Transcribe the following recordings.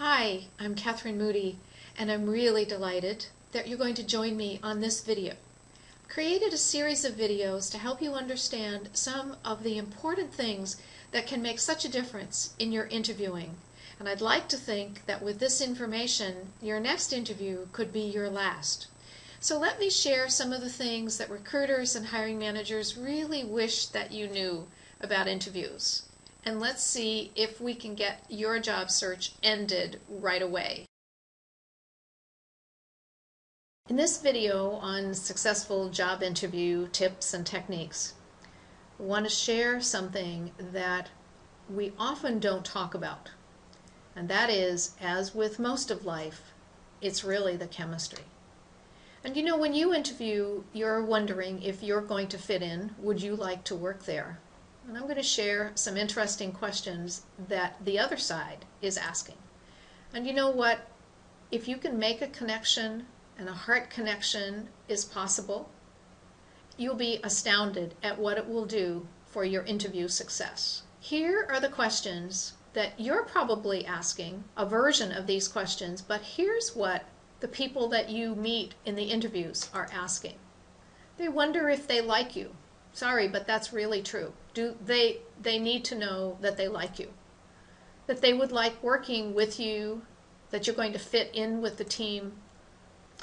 Hi, I'm Catherine Moody, and I'm really delighted that you're going to join me on this video. I've created a series of videos to help you understand some of the important things that can make such a difference in your interviewing. And I'd like to think that with this information, your next interview could be your last. So let me share some of the things that recruiters and hiring managers really wish that you knew about interviews. And let's see if we can get your job search ended right away. In this video on successful job interview tips and techniques, I want to share something that we often don't talk about. And that is, as with most of life, it's really the chemistry. And you know, when you interview, you're wondering if you're going to fit in. Would you like to work there? And I'm going to share some interesting questions that the other side is asking. And you know what? If you can make a connection, and a heart connection is possible, you'll be astounded at what it will do for your interview success. Here are the questions that you're probably asking, a version of these questions, but here's what the people that you meet in the interviews are asking. They wonder if they like you. Sorry, but that's really true. They need to know that they like you, that they would like working with you, that you're going to fit in with the team,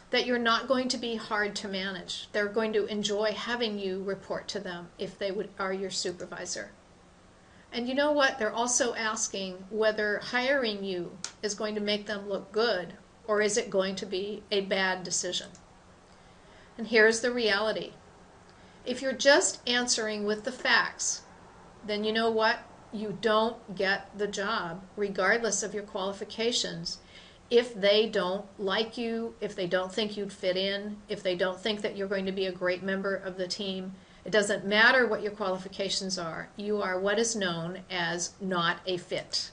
that you're not going to be hard to manage. They're going to enjoy having you report to them if they are your supervisor. And you know what? They're also asking whether hiring you is going to make them look good, or is it going to be a bad decision? And here's the reality. If you're just answering with the facts, then you know what? You don't get the job, regardless of your qualifications, if they don't like you, if they don't think you'd fit in, if they don't think that you're going to be a great member of the team. It doesn't matter what your qualifications are. You are what is known as not a fit.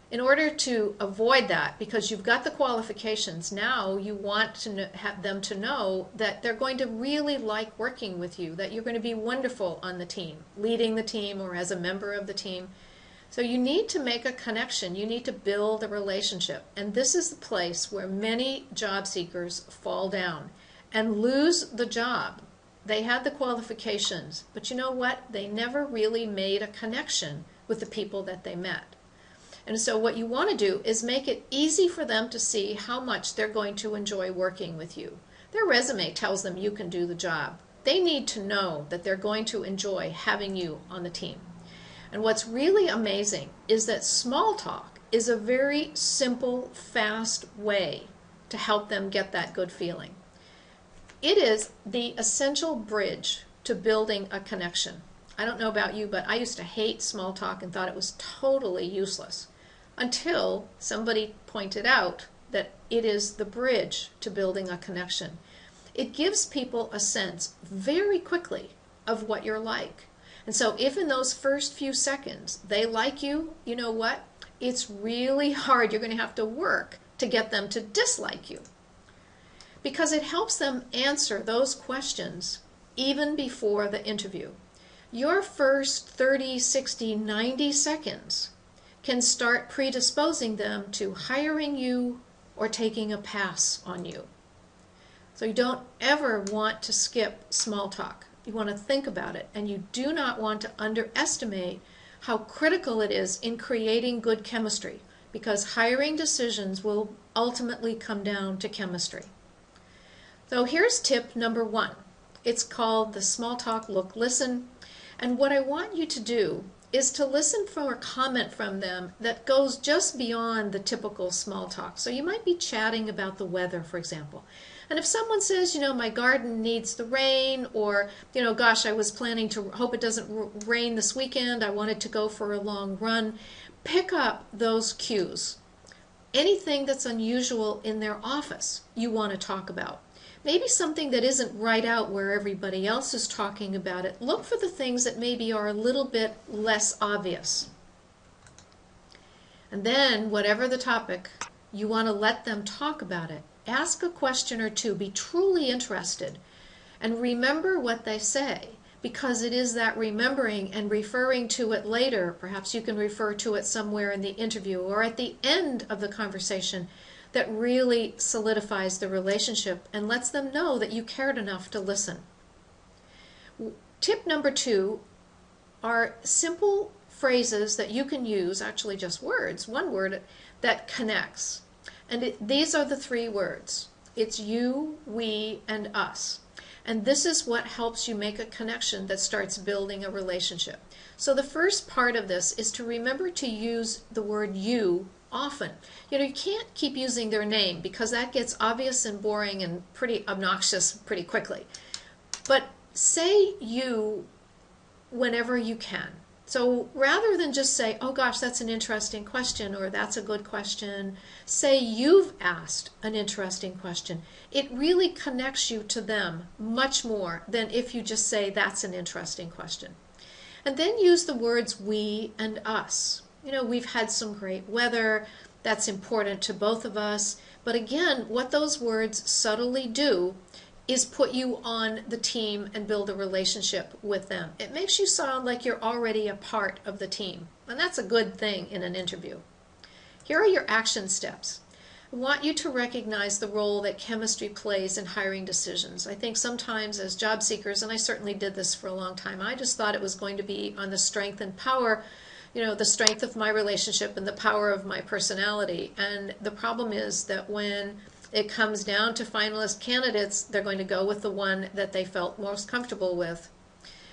In order to avoid that, because you've got the qualifications, now you want to have them to know that they're going to really like working with you, that you're going to be wonderful on the team, leading the team or as a member of the team. So you need to make a connection. You need to build a relationship. And this is the place where many job seekers fall down and lose the job. They had the qualifications, but you know what? They never really made a connection with the people that they met. And so what you want to do is make it easy for them to see how much they're going to enjoy working with you. Their resume tells them you can do the job. They need to know that they're going to enjoy having you on the team. And what's really amazing is that small talk is a very simple, fast way to help them get that good feeling. It is the essential bridge to building a connection. I don't know about you, but I used to hate small talk and thought it was totally useless until somebody pointed out that it is the bridge to building a connection. It gives people a sense very quickly of what you're like. And so if in those first few seconds they like you, you know what? It's really hard. You're going to have to work to get them to dislike you, because it helps them answer those questions even before the interview. Your first 30, 60, 90 seconds can start predisposing them to hiring you or taking a pass on you. So you don't ever want to skip small talk. You want to think about it, and you do not want to underestimate how critical it is in creating good chemistry, because hiring decisions will ultimately come down to chemistry. So here's tip number 1. It's called the small talk look listen. And what I want you to do is to listen for a comment from them that goes just beyond the typical small talk. So you might be chatting about the weather, for example. And if someone says, you know, my garden needs the rain, or, you know, gosh, I was planning to hope it doesn't rain this weekend, I wanted to go for a long run, pick up those cues. Anything that's unusual in their office you want to talk about. Maybe something that isn't right out where everybody else is talking about it. Look for the things that maybe are a little bit less obvious. And then, whatever the topic, you want to let them talk about it. Ask a question or two. Be truly interested. And remember what they say. because it is that remembering and referring to it later. Perhaps you can refer to it somewhere in the interview or at the end of the conversation that really solidifies the relationship and lets them know that you cared enough to listen. Tip number 2 are simple phrases that you can use, actually just words, one word that connects. And these are the 3 words. It's you, we, and us. And this is what helps you make a connection that starts building a relationship. So the first part of this is to remember to use the word you often. You know, you can't keep using their name because that gets obvious and boring and pretty obnoxious pretty quickly. But say you whenever you can. So rather than just say, oh gosh, that's an interesting question, or that's a good question, say you've asked an interesting question. It really connects you to them much more than if you just say that's an interesting question. And then use the words we and us. You know, we've had some great weather. That's important to both of us. But again, what those words subtly do is put you on the team and build a relationship with them. It makes you sound like you're already a part of the team. And that's a good thing in an interview. Here are your action steps. I want you to recognize the role that chemistry plays in hiring decisions. I think sometimes as job seekers, and I certainly did this for a long time, I just thought it was going to be on the strength and power, you know, the strength of my relationship and the power of my personality. And the problem is that when it comes down to finalist candidates, they're going to go with the one that they felt most comfortable with.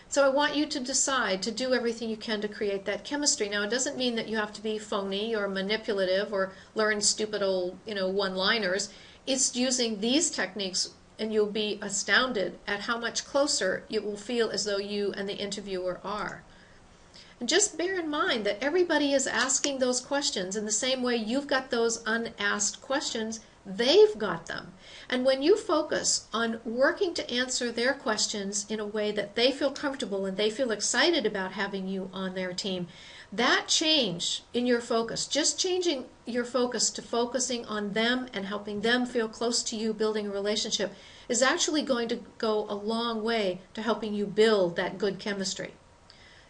So I want you to decide to do everything you can to create that chemistry. Now, it doesn't mean that you have to be phony or manipulative or learn stupid old, one-liners. It's using these techniques, and you'll be astounded at how much closer it will feel as though you and the interviewer are. And just bear in mind that everybody is asking those questions in the same way you've got those unasked questions. They've got them. And when you focus on working to answer their questions in a way that they feel comfortable and they feel excited about having you on their team, that change in your focus, just changing your focus to focusing on them and helping them feel close to you, building a relationship, is actually going to go a long way to helping you build that good chemistry.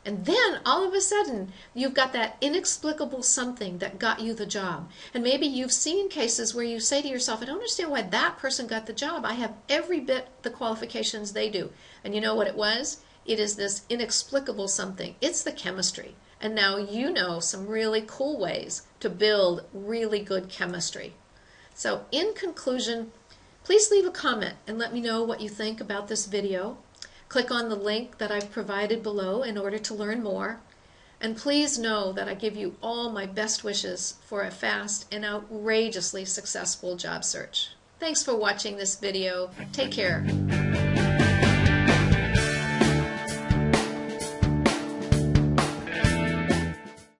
And then all of a sudden, you've got that inexplicable something that got you the job. And maybe you've seen cases where you say to yourself, I don't understand why that person got the job. I have every bit the qualifications they do. And you know what it was? It is this inexplicable something. It's the chemistry. And now you know some really cool ways to build really good chemistry. So in conclusion, please leave a comment and let me know what you think about this video. Click on the link that I've provided below in order to learn more. And please know that I give you all my best wishes for a fast and outrageously successful job search. Thanks for watching this video. Take care.